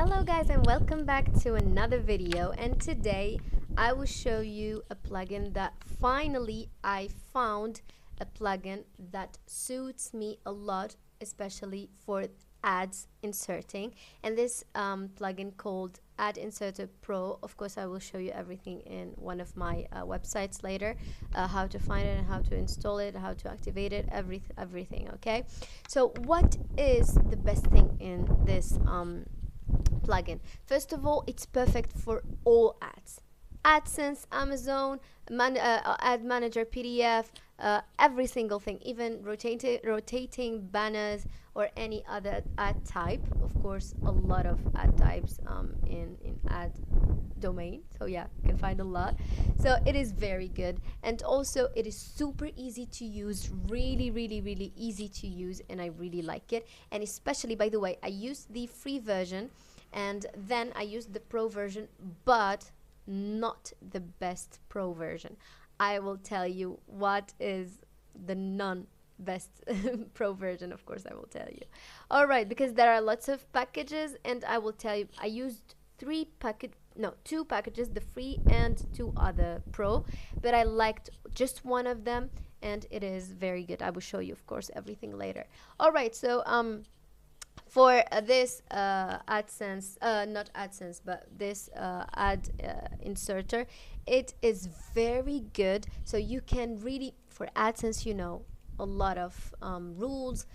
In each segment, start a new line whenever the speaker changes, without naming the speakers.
Hello guys, and welcome back to another video, and today I will show you a plugin that finally I found a plugin that suits me a lot, especially for ads inserting. And this plugin called Ad Inserter Pro. Of course, I will show you everything in one of my websites later, how to find it and how to install it, how to activate it, everything. Okay, so what is the best thing in this plugin? First of all, it's perfect for all ads: AdSense, Amazon, Ad Manager, PDF, every single thing, even rotating banners or any other ad type. Of course, a lot of ad types in ad domain, so yeah, you can find a lot. So it is very good, and also it is super easy to use, really easy to use, and I really like it. And especially, by the way, I used the free version and then I used the pro version, but not the best pro version. I will tell you what is the non-best pro version. Of course I will tell you. All right, because there are lots of packages, and I will tell you, I used two packages, the free and two other pro, but I liked just one of them, and it is very good. I will show you, of course, everything later. All right, so for this AdSense, not AdSense, but this ad inserter, it is very good. So you can really, for AdSense, you know, a lot of rules,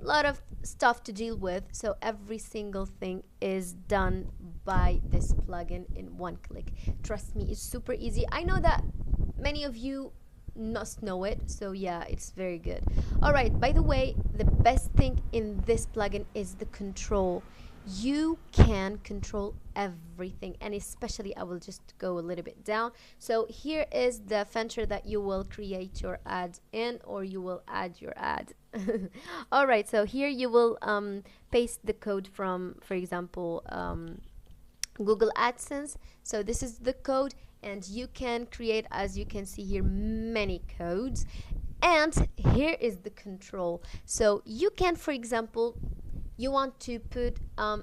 a lot of stuff to deal with. So every single thing is done by this plugin in one click. Trust me, it's super easy. I know that many of you must know it, so yeah, it's very good. All right, by the way, the best thing in this plugin is the control. You can control everything, and especially, I will just go a little bit down. So here is the feature that you will create your ad in, or you will add your ad. All right, so here you will paste the code from, for example, Google AdSense. So this is the code, and you can create, as you can see here, many codes. And here is the control. So you can, for example, you want to put a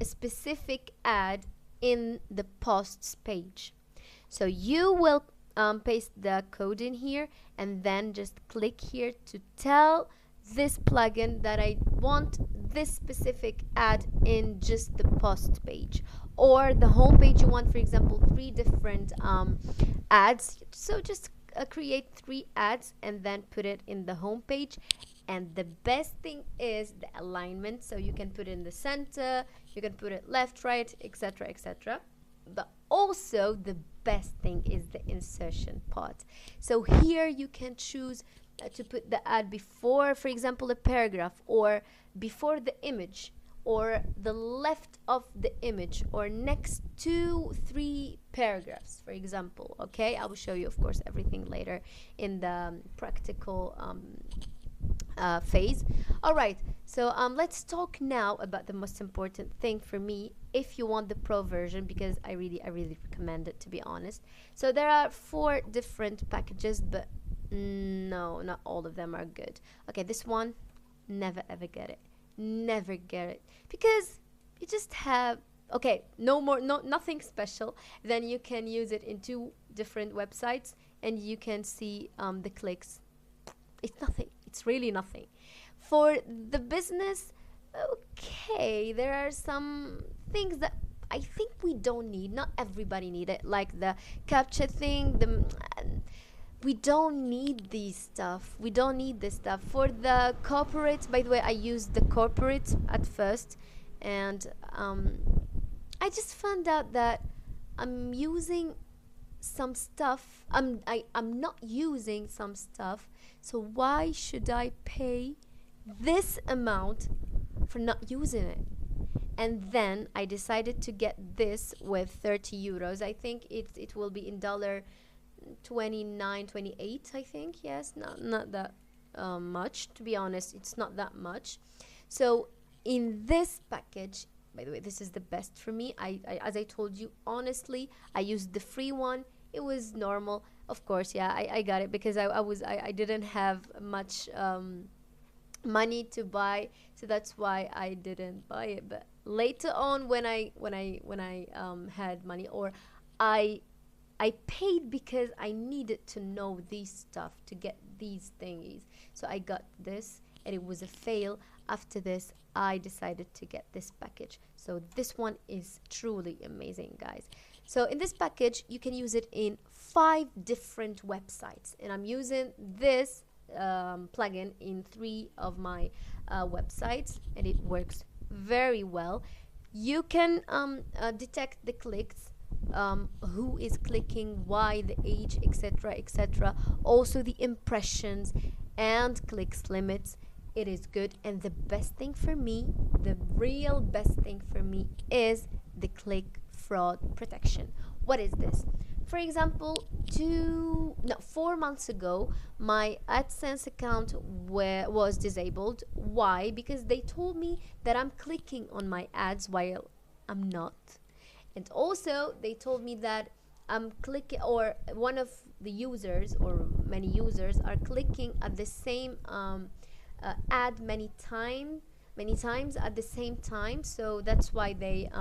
specific ad in the posts page. So you will paste the code in here, and then just click here to tell this plugin that I want this specific ad in just the post page, or the home page. You want, for example, 3 different ads, so just create 3 ads and then put it in the home page. And the best thing is the alignment, so you can put it in the center, you can put it left, right, etc, etc. But also the best thing is the insertion part. So here you can choose to put the ad before, for example, a paragraph, or before the image, or the left of the image, or next to 3 paragraphs, for example. Okay, I will show you, of course, everything later in the practical phase. All right, so let's talk now about the most important thing for me if you want the pro version, because I really recommend it, to be honest. So there are 4 different packages, but no, not all of them are good. Okay, this one, never ever get it, never get it, because you just have, okay, nothing special. Then you can use it in 2 different websites, and you can see the clicks. It's nothing, it's really nothing. For the business, okay, there are some things that I think we don't need. Not everybody need it, like the captcha thing, we don't need these stuff. We don't need this stuff. For the corporate, by the way, I used the corporate at first, and I just found out that I'm using some stuff. I'm not using some stuff. So why should I pay this amount for not using it? And then I decided to get this with 30 euros. I think it will be in dollar 29, 28, I think. Yes, not that much, to be honest. It's not that much. So in this package, by the way, this is the best for me. I as I told you, honestly, I used the free one. It was normal, of course. Yeah, I got it because I didn't have much money to buy, so that's why I didn't buy it. But later on when I had money, or I I paid because I needed to know these stuff to get these thingies. So I got this and it was a fail. After this, I decided to get this package. So this one is truly amazing, guys. So in this package, you can use it in 5 different websites. And I'm using this plugin in 3 of my websites, and it works very well. You can detect the clicks, who is clicking, why, the age, etc., etc. Also the impressions and clicks limits. It is good, and the best thing for me, the real best thing for me, is the click fraud protection. What is this? For example, 4 months ago, my AdSense account was disabled. Why? Because they told me that I'm clicking on my ads while I'm not. And also, they told me that I'm clicking, or one of the users, or many users, are clicking at the same ad many times at the same time. So that's why they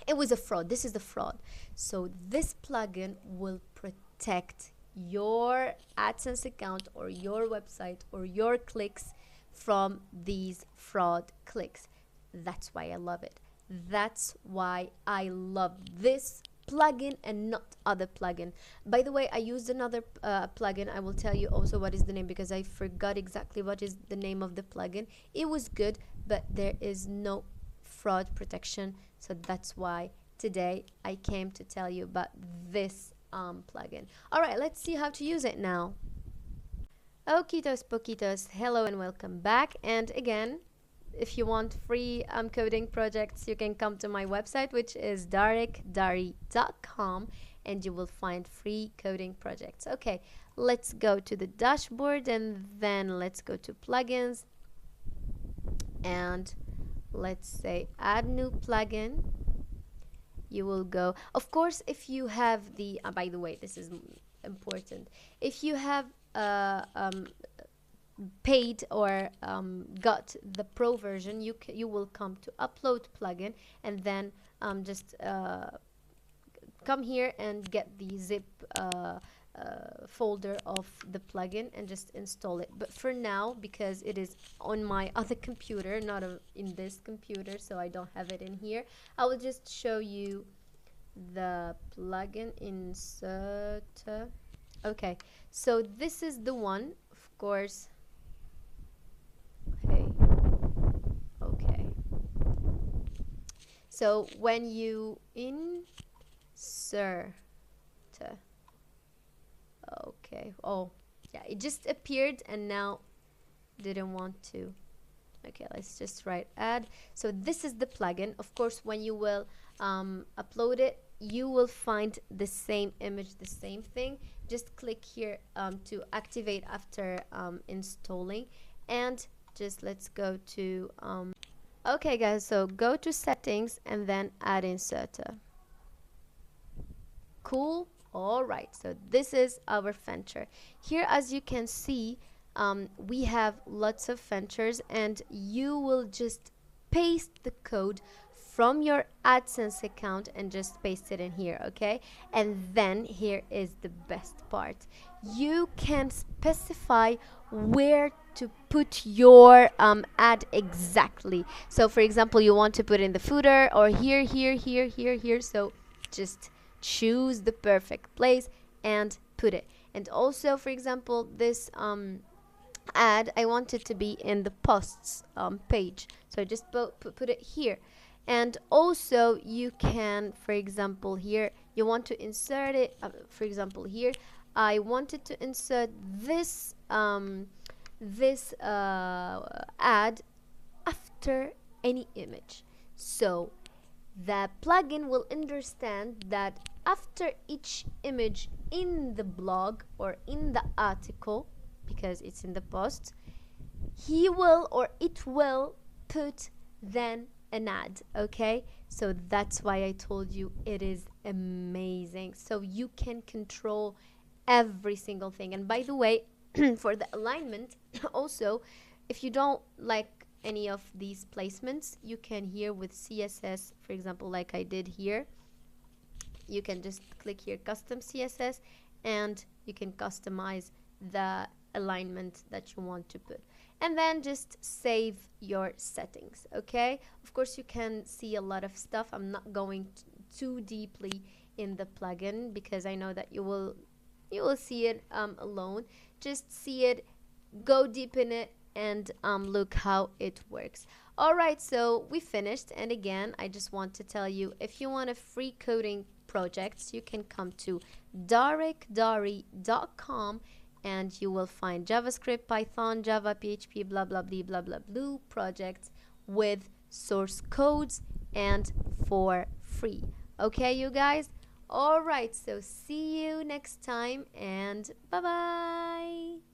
it was a fraud. This is the fraud. So this plugin will protect your AdSense account or your website or your clicks from these fraud clicks. That's why I love it. That's why I love this plugin and not other plugin. By the way, I used another plugin. I will tell you also what is the name, because I forgot exactly what is the name of the plugin. It was good, but there is no fraud protection. So that's why today I came to tell you about this plugin. All right, let's see how to use it now. Okitos poquitos, hello and welcome back. And again, if you want free coding projects, you can come to my website, which is darekdari.com, and you will find free coding projects. Okay, let's go to the dashboard, and then let's go to plugins, and let's say add new plugin. You will go, of course, if you have the by the way, this is important, if you have paid or got the pro version, you will come to upload plugin, and then just come here and get the zip folder of the plugin and just install it. But for now, because it is on my other computer, not in this computer, so I don't have it in here, I will just show you the plugin inserter. Okay, so this is the one, of course. Okay, so when you insert, okay, oh yeah, it just appeared and now didn't want to. Okay, let's just write add. So this is the plugin. Of course, when you will upload it, you will find the same image, the same thing. Just click here to activate after installing, and just let's go to okay guys, so go to settings and then Ad Inserter. Cool. All right, so this is our feature here. As you can see, we have lots of features, and you will just paste the code from your AdSense account and just paste it in here. Okay, and then here is the best part. You can specify where to put your ad exactly. So for example, you want to put in the footer, or here, so just choose the perfect place and put it. And also, for example, this ad, I want it to be in the posts page, so just put it here. And also you can, for example, here you want to insert it, for example here I wanted to insert this ad after any image. So the plugin will understand that after each image in the blog or in the article, because it's in the post, he will, or it will, put then an ad. Okay, so that's why I told you it is amazing. So you can control every single thing. And by the way, for the alignment also, if you don't like any of these placements, you can here with CSS, for example, like I did here, you can just click here custom CSS and you can customize the alignment that you want to put, and then just save your settings. Okay, of course you can see a lot of stuff. I'm not going too deeply in the plugin because I know that you will see it alone. Just see it, go deep in it, and look how it works. Alright, so we finished, and again I just want to tell you, if you want a free coding projects, you can come to darikdari.com and you will find JavaScript, Python, Java, PHP, blah blah blah blah blah blue projects with source codes and for free. Okay, you guys? Alright, so see you next time and bye bye.